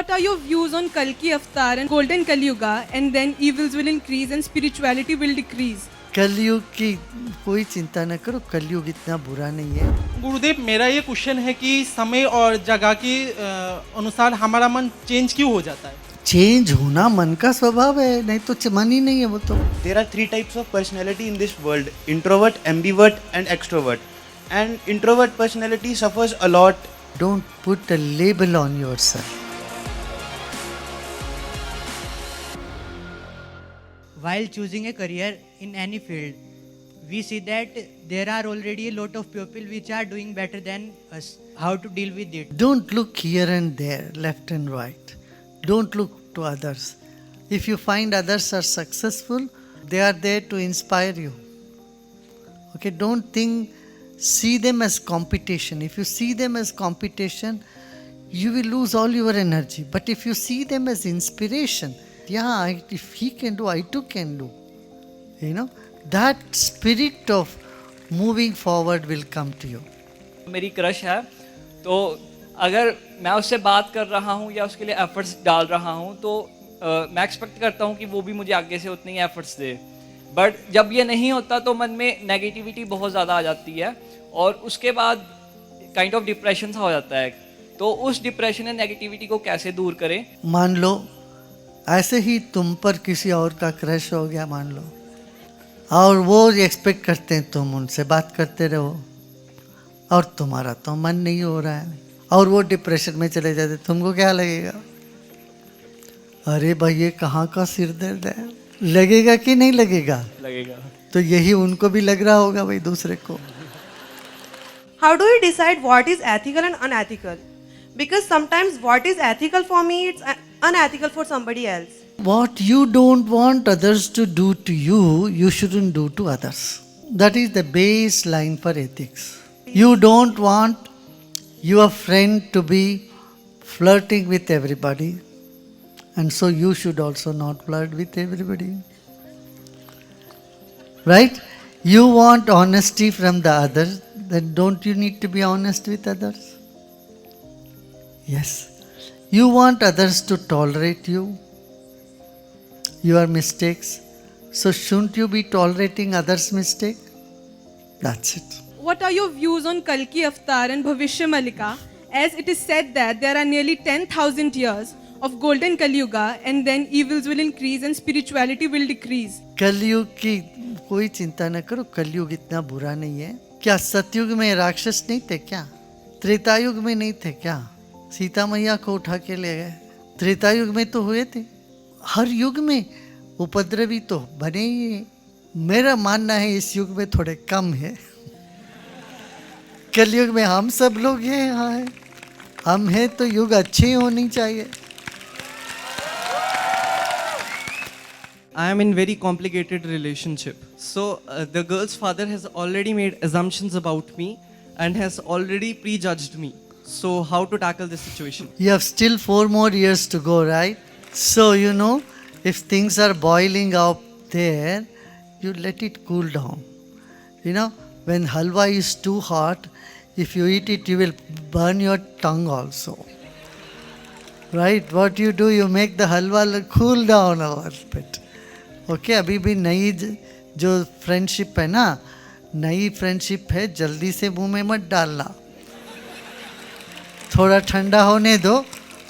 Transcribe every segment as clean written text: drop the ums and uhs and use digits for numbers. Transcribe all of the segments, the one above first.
What are your views on Kalki Avatar and Golden Kali Yuga, and then evils will increase and spirituality will decrease? कलयुग की कोई चिंता न करो, कलयुग इतना बुरा नहीं है. गुरुदेव, मेरा ये क्वेश्चन है कि समय और जगह के अनुसार हमारा मन चेंज क्यों हो जाता है? चेंज होना मन का स्वभाव है, नहीं तो मन ही नहीं है वो तो. There are three types of personality in this world: introvert, ambivert, and extrovert. And introvert personality suffers a lot. Don't put a label on yourself. While choosing a career in any field, we see that there are already a lot of people which are doing better than us. How to deal with it? Don't look here and there, left and right. Don't look to others. If you find others are successful, they are there to inspire you. Okay, don't see them as competition. If you see them as competition, you will lose all your energy. But if you see them as inspiration, if he can do, I too can do. That spirit of moving forward will come to you. मेरी crush है, तो अगर मैं उससे बात कर रहा हूँ या उसके लिए एफर्ट्स डाल रहा हूँ तो मैं एक्सपेक्ट करता हूँ कि वो भी मुझे आगे से उतनी एफर्ट्स दे. बट जब ये नहीं होता तो मन में नेगेटिविटी बहुत ज़्यादा आ जाती है और उसके बाद काइंड ऑफ डिप्रेशन सा हो जाता है. तो उस डिप्रेशन या नेगेटिविटी को कैसे दूर करें? मान लो ऐसे ही तुम पर किसी और का क्रश हो गया, मान लो, और वो एक्सपेक्ट करते हैं तुम उनसे बात करते रहो और तुम्हारा तो मन नहीं हो रहा है और वो डिप्रेशन में चले जाते, तुमको क्या लगेगा? अरे भाई ये कहाँ का सिर दर्द है, लगेगा कि नहीं लगेगा? लगेगा. तो यही उनको भी लग रहा होगा भाई दूसरे को. How do you decide what is ethical and unethical? Because sometimes what is ethical for me, it's unethical for somebody else. What you don't want others to do to you, you shouldn't do to others. That is the baseline for ethics. You don't want your friend to be flirting with everybody, and so you should also not flirt with everybody. Right? You want honesty from the others, then don't you need to be honest with others? Yes. You want others to tolerate you, your mistakes. So shouldn't you be tolerating others' mistake? That's it. What are your views on Kalki Avatar and Bhavishya Malika, as it is said that there are nearly 10,000 years of Golden Kali Yuga, and then evils will increase and spirituality will decrease? कलयुग की कोई चिंता न करो, कलयुग इतना बुरा नहीं है. क्या सतयुग में राक्षस नहीं थे क्या? त्रेतायुग में नहीं थे क्या? सीता मैया को उठा के ले गए. त्रेतायुग में तो हुए थे. हर युग में उपद्रवी तो बने ही हैं. मेरा मानना है इस युग में थोड़े कम है. कलयुग में हम सब लोग ये यहाँ हैं. हम हैं तो युग अच्छे होनी चाहिए. I am in very complicated relationship. So the girl's father has already made assumptions about me and has already prejudged me. So how to tackle this situation? You have still 4 more years to go, right? So if things are boiling up there, you let it cool down. When halwa is too hot, if you eat it, you will burn your tongue also. Right? What you do, you make the halwa cool down a little bit. Okay, अभी भी नई जो friendship है ना, नई friendship है, जल्दी से मुंह में मत डालना. थोड़ा ठंडा होने दो.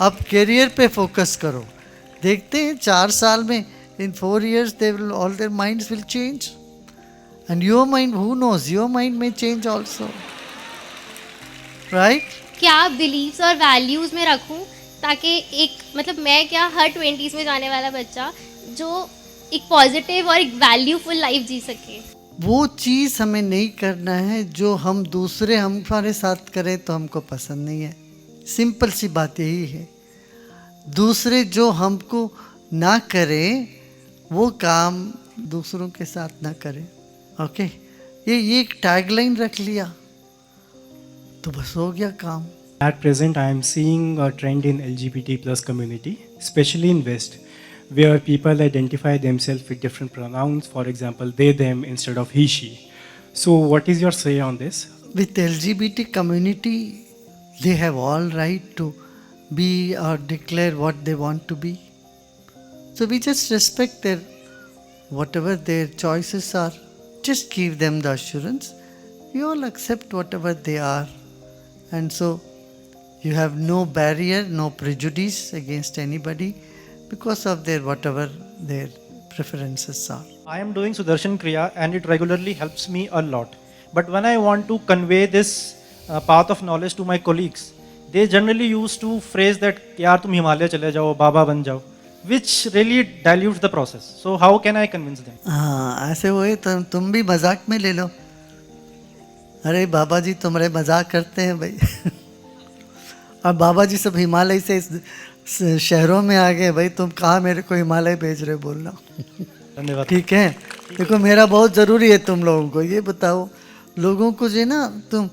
अब करियर पे फोकस करो. देखते हैं 4 साल में, in 4 years all their minds will change, and your mind, who knows, your mind may change also. Right? क्या बिलीव्स और वैल्यूज़ में रखूं ताकि मैं क्या हर 20s में जाने वाला बच्चा जो एक पॉजिटिव और एक वैल्यूफुल लाइफ जी सके. वो चीज़ हमें नहीं करना है जो हम दूसरे हमारे साथ करें तो हमको पसंद नहीं है. सिंपल सी बात यही है. दूसरे जो हमको ना करें वो काम दूसरों के साथ ना करें. ओके, ये एक टैगलाइन रख लिया तो बस हो गया काम. At present, I am seeing a trend in LGBT plus community, especially in West, where people identify themselves with different pronouns, for example, they, them instead of he, she. So what is your say on this? With LGBT community, they have all right to be or declare what they want to be. So we just respect their whatever their choices are. Just give them the assurance. We all accept whatever they are. And so you have no barrier, no prejudice against anybody because of their whatever their preferences are. I am doing Sudarshan Kriya and it regularly helps me a lot. But when I want to convey this path of knowledge to my colleagues, they generally used to phrase that yaar tum Himalaya chale jao, Baba ban jao, which really dilutes the process. So how can I convince them? हाँ ऐसे हुए तुम भी मजाक में ले लो. अरे बाबा जी तुम्हारे मजाक करते हैं भाई. अब बाबा जी सब हिमालय से इस शहरों में आ गए भाई. तुम कहाँ मेरे को हिमालय भेज रहे बोलना. धन्यवाद. ठीक है. देखो मेरा बहुत ज़रूरी है तुम लोगों को. ये बताओ लोगों को जो ना तुम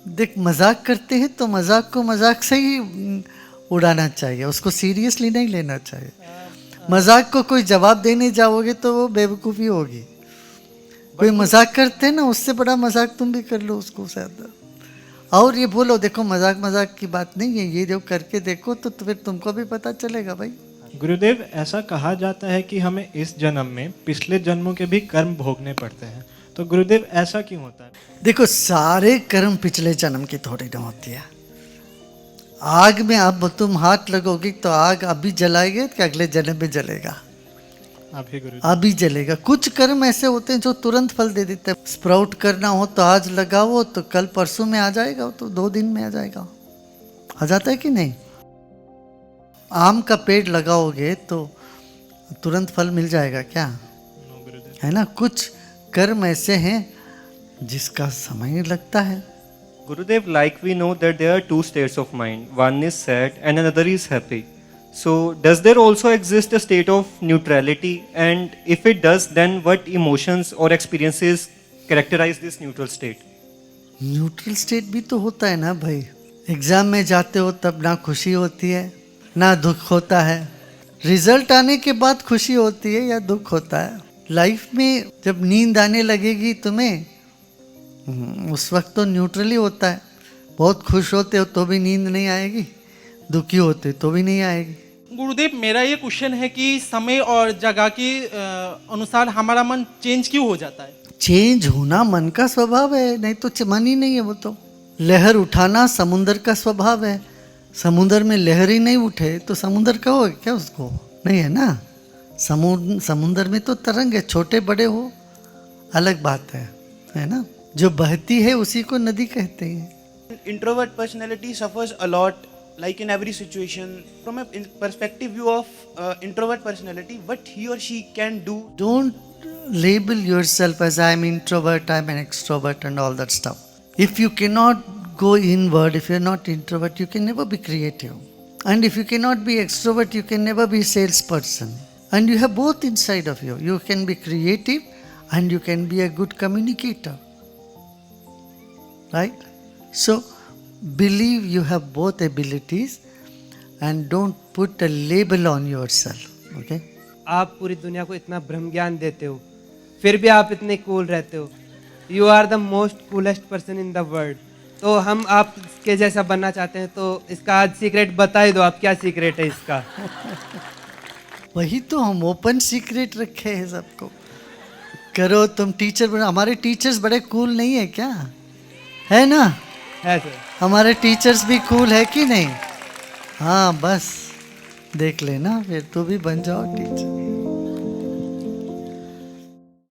देख मजाक करते हैं तो मजाक को मजाक से ही उड़ाना चाहिए. उसको सीरियसली नहीं लेना चाहिए. मजाक को कोई जवाब देने जाओगे तो वो बेवकूफ़ी होगी. कोई मजाक करते हैं ना उससे बड़ा मजाक तुम भी कर लो उसको शायद. और ये बोलो देखो मजाक मजाक की बात नहीं है. ये जो करके देखो तो फिर तुमको भी पता चलेगा भाई. गुरुदेव ऐसा कहा जाता है कि हमें इस जन्म में पिछले जन्मों के भी कर्म भोगने पड़ते हैं. तो गुरुदेव ऐसा क्यों होता है? देखो सारे कर्म पिछले जन्म की थोड़ी ना होती है. आग में अब तुम हाथ लगोगे तो आग अभी जलाएगे कि अगले जन्म में जलेगा? अभी जलेगा. कुछ कर्म ऐसे होते हैं जो तुरंत फल दे देते हैं. स्प्राउट करना हो तो आज लगाओ तो कल परसों में आ जाएगा. तो 2 दिन में आ जाएगा. आ जाता है कि नहीं? आम का पेड़ लगाओगे तो तुरंत फल मिल जाएगा क्या? है ना. कुछ कर्म ऐसे हैं जिसका समय लगता है. Gurudev, like we know that there are 2 states of mind. One is sad and another is happy. So does there also exist a state of neutrality? And if it does, then what emotions or experiences characterize this neutral state? Neutral state भी तो होता है ना भाई. Exam में जाते हो तब ना खुशी होती है ना दुख होता है. रिजल्ट आने के बाद खुशी होती है या दुख होता है. लाइफ में जब नींद आने लगेगी तुम्हें उस वक्त तो न्यूट्रली होता है. बहुत खुश होते हो तो भी नींद नहीं आएगी. दुखी होते तो भी नहीं आएगी. गुरुदेव मेरा ये क्वेश्चन है कि समय और जगह के अनुसार हमारा मन चेंज क्यों हो जाता है? चेंज होना मन का स्वभाव है. नहीं तो मन ही नहीं है. वो तो लहर उठाना समुंदर का स्वभाव है. समुंदर में लहर ही नहीं उठे तो समुंदर कहोगे क्या उसको? नहीं है ना. समुंदर में तो तरंग है. छोटे बड़े हो अलग बात है ना. जो बहती है उसी को नदी कहते हैं. Introvert personality suffers a lot, like in every situation. From a perspective view of introvert personality, what he or she can do. Don't label yourself as I am introvert, I am an extrovert and all that stuff. If you cannot go inward, if you are not introvert, you can never be creative. And if you cannot be extrovert, you can never be salesperson. And you have both inside of you. You can be creative and you can be a good communicator. Right? So, believe you have both abilities and don't put a label on yourself. Okay? आप पूरी दुनिया को इतना ब्रह्म ज्ञान देते हो फिर भी आप इतने कूल रहते हो. You are the most coolest person in the world. तो हम आपके जैसा बनना चाहते हैं तो इसका आज सीक्रेट बता ही दो. आप क्या सीक्रेट है इसका? वही तो हम ओपन सीक्रेट रखे हैं सबको. करो तुम टीचर बनो. हमारे टीचर्स बड़े कूल नहीं है क्या? है ना. है सर. हमारे टीचर्स भी कूल है कि नहीं? हाँ बस देख लेना फिर तू भी बन जाओ टीचर.